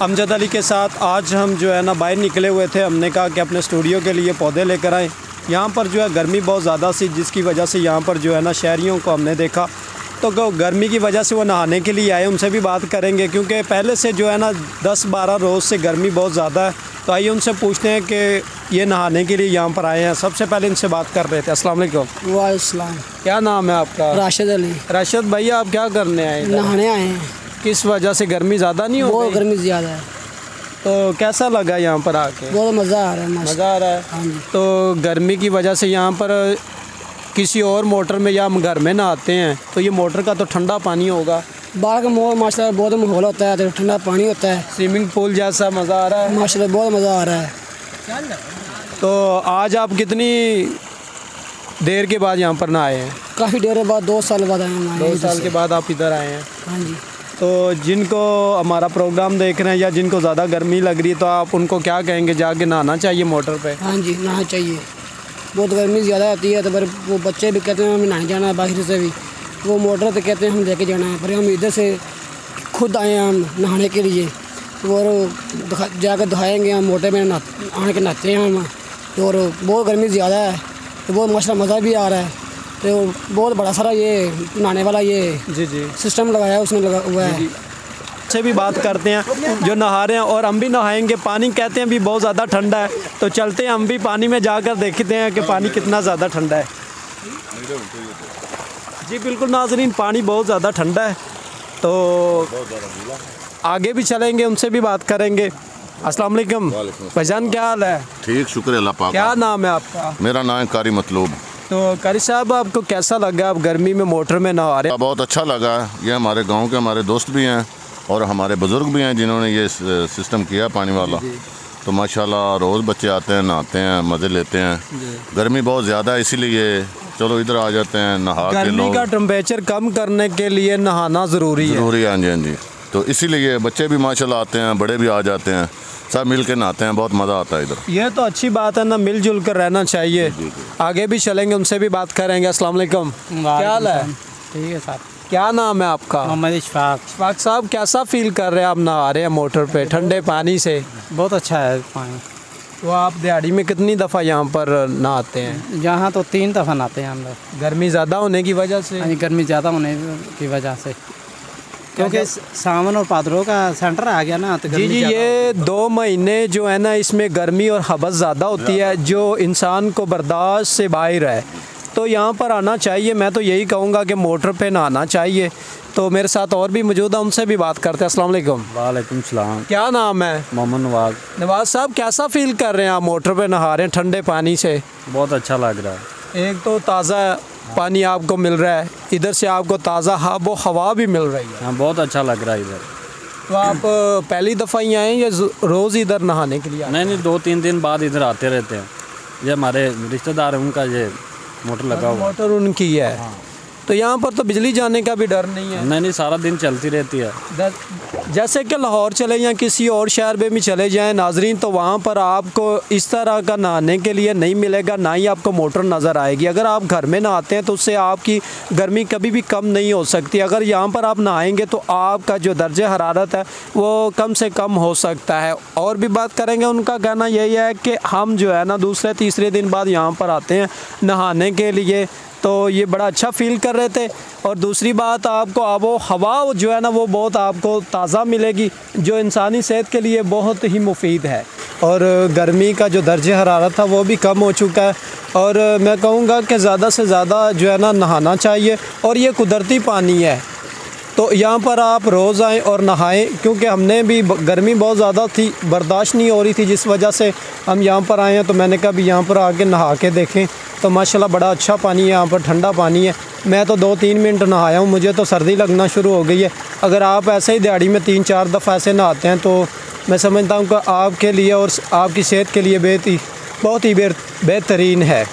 अमजद अली के साथ आज हम जो है ना बाहर निकले हुए थे। हमने कहा कि अपने स्टूडियो के लिए पौधे लेकर आएँ। यहाँ पर जो है गर्मी बहुत ज़्यादा सी, जिसकी वजह से यहाँ पर जो है ना शहरियों को हमने देखा तो गर्मी की वजह से वो नहाने के लिए आए। उनसे भी बात करेंगे क्योंकि पहले से जो है ना 10-12 रोज़ से गर्मी बहुत ज़्यादा है। तो आइए उनसे पूछते हैं कि ये नहाने के लिए यहाँ पर आए हैं। सबसे पहले इनसे बात कर रहे थे। अस्सलाम वालेकुम। वालेकुम। क्या नाम है आपका? राशिद अली। राशिद भैया, आप क्या करने आए? नहाने आए हैं। किस वजह से? गर्मी ज़्यादा नहीं हो? बहुत गर्मी ज़्यादा है। तो कैसा लगा यहाँ पर आके? बहुत मज़ा आ रहा है। मज़ा आ रहा है। हाँ जी। तो गर्मी की वजह से यहाँ पर किसी और मोटर में या हम घर में नहाते हैं तो ये मोटर का तो ठंडा पानी होगा। बाहर का माशाल्लाह बहुत माहौल होता है, तो ठंडा पानी होता है। स्विमिंग पूल जैसा मज़ा आ रहा है। माशाल्लाह बहुत मज़ा आ रहा है। तो आज आप कितनी देर के बाद यहाँ पर नहाए हैं? काफ़ी देर बाद, 2 साल बाद आए हैं। 2 साल के बाद आप इधर आए हैं। हाँ जी। तो जिनको हमारा प्रोग्राम देख रहे हैं या जिनको ज़्यादा गर्मी लग रही है तो आप उनको क्या कहेंगे? जाके नहाना चाहिए मोटर पे? हाँ जी, नहाना चाहिए। बहुत गर्मी ज़्यादा होती है तो पर वो बच्चे भी कहते हैं हमें नहाने जाना है, बाहर से भी वो मोटर तो कहते हैं हम लेके जाना है, पर हम इधर से खुद आए हैं हम नहाने के लिए। और जाकर दिखाएँगे हम मोटर में आने के नहाते हैं हम। और बहुत गर्मी ज़्यादा है तो बहुत माशाल्लाह मज़ा भी आ रहा है। तो बहुत बड़ा सारा ये नहाने वाला ये जी सिस्टम लगाया है, उसमें लगा हुआ है। से भी बात करते हैं जो नहा रहे हैं और हम भी नहाएंगे। पानी कहते हैं भी बहुत ज़्यादा ठंडा है, तो चलते हैं हम भी पानी में जाकर देखते हैं कि पानी कितना ज़्यादा ठंडा है। जी बिल्कुल नाज़रीन, पानी बहुत ज़्यादा ठंडा है। तो आगे भी चलेंगे, उनसे भी बात करेंगे। अस्सलाम वालेकुम भाईजान, क्या हाल है? ठीक, शुक्र अल्लाह पाक। क्या नाम है आपका? मेरा नाम है कारी मतलूब। तो कारी साहब, आपको कैसा लगा? आप गर्मी में मोटर में नहा रहे हैं? बहुत अच्छा लगा। ये हमारे गांव के हमारे दोस्त भी हैं और हमारे बुज़ुर्ग भी हैं जिन्होंने ये सिस्टम किया पानी वाला। तो माशाल्लाह रोज़ बच्चे आते हैं, नहाते हैं, मज़े लेते हैं। गर्मी बहुत ज़्यादा है इसीलिए चलो इधर आ जाते हैं नहा के। गर्मी का टेम्परेचर कम करने के लिए नहाना ज़रूरी है। हाँ जी, हाँ जी। तो इसीलिए बच्चे भी माशाल्लाह आते हैं, बड़े भी आ जाते हैं, सब मिल के नहाते हैं। बहुत मज़ा आता है इधर। ये तो अच्छी बात है ना, मिलजुल कर रहना चाहिए। आगे भी चलेंगे, उनसे भी बात करेंगे। अस्सलाम वालेकुम। क्या हाल है? ठीक है साहब। क्या नाम है आपका? मोहम्मद इशफाक। इशफाक साहब, कैसा फील कर रहे हैं आप नहा रहे हैं मोटर पे ठंडे पानी से? बहुत अच्छा है पानी। तो आप दिहाड़ी में कितनी दफ़ा यहाँ पर नहाते हैं? यहाँ तो 3 दफ़ा नहाते हैं हम लोग। गर्मी ज़्यादा होने की वजह से? गर्मी ज़्यादा होने की वजह से, क्योंकि सावन और भादरों का सेंटर आ गया ना। तो जी ये 2 महीने जो है ना, इसमें गर्मी और हबस ज़्यादा होती है जो इंसान को बर्दाश्त से बाहर है। तो यहाँ पर आना चाहिए। मैं तो यही कहूँगा कि मोटर पे नहाना चाहिए। तो मेरे साथ और भी मौजूद है, उनसे भी बात करते हैं। अस्सलाम वालेकुम। वालेकुम सलाम। क्या नाम है? मोहम्मद नवाज। नवाज साहब, कैसा फील कर रहे हैं आप मोटर पे नहा रहे हैं ठंडे पानी से? बहुत अच्छा लग रहा है। एक तो ताज़ा पानी आपको मिल रहा है, इधर से आपको ताज़ा हवा भी मिल रही है। हाँ, बहुत अच्छा लग रहा है इधर। तो आप पहली दफ़ा ही आए या रोज़ इधर नहाने के लिए? नहीं, 2-3 दिन बाद इधर आते रहते हैं। ये हमारे रिश्तेदार हैं, उनका ये मोटर लगा हुआ। मोटर उनकी है। हाँ। तो यहाँ पर तो बिजली जाने का भी डर नहीं है? नहीं, सारा दिन चलती रहती है। जैसे कि लाहौर चले या किसी और शहर में भी चले जाएं नाजरीन, तो वहाँ पर आपको इस तरह का नहाने के लिए नहीं मिलेगा, ना ही आपको मोटर नज़र आएगी। अगर आप घर में नहाते हैं तो उससे आपकी गर्मी कभी भी कम नहीं हो सकती। अगर यहाँ पर आप नहाएंगे तो आपका जो दर्जे हरारत है वो कम से कम हो सकता है। और भी बात करेंगे, उनका कहना यही है कि हम जो है ना दूसरे तीसरे दिन बाद यहाँ पर आते हैं नहाने के लिए, तो ये बड़ा अच्छा फ़ील कर रहे थे। और दूसरी बात, आपको आबो हवा जो है ना वो बहुत आपको ताज़ा मिलेगी, जो इंसानी सेहत के लिए बहुत ही मुफीद है। और गर्मी का जो दर्जे हरारत था वो भी कम हो चुका है। और मैं कहूँगा कि ज़्यादा से ज़्यादा जो है ना नहाना चाहिए। और ये कुदरती पानी है, तो यहाँ पर आप रोज़ आएँ और नहाएं, क्योंकि हमने भी गर्मी बहुत ज़्यादा थी, बर्दाश्त नहीं हो रही थी, जिस वजह से हम यहाँ पर आए हैं। तो मैंने कहा भी यहाँ पर आके नहा के देखें। तो माशाल्लाह बड़ा अच्छा पानी है यहाँ पर, ठंडा पानी है। मैं तो 2-3 मिनट नहाया हूँ, मुझे तो सर्दी लगना शुरू हो गई है। अगर आप ऐसे ही दिहाड़ी में 3-4 दफ़ा ऐसे नहाते हैं तो मैं समझता हूँ कि आपके लिए और आपकी सेहत के लिए बहुत ही बेहतरीन है।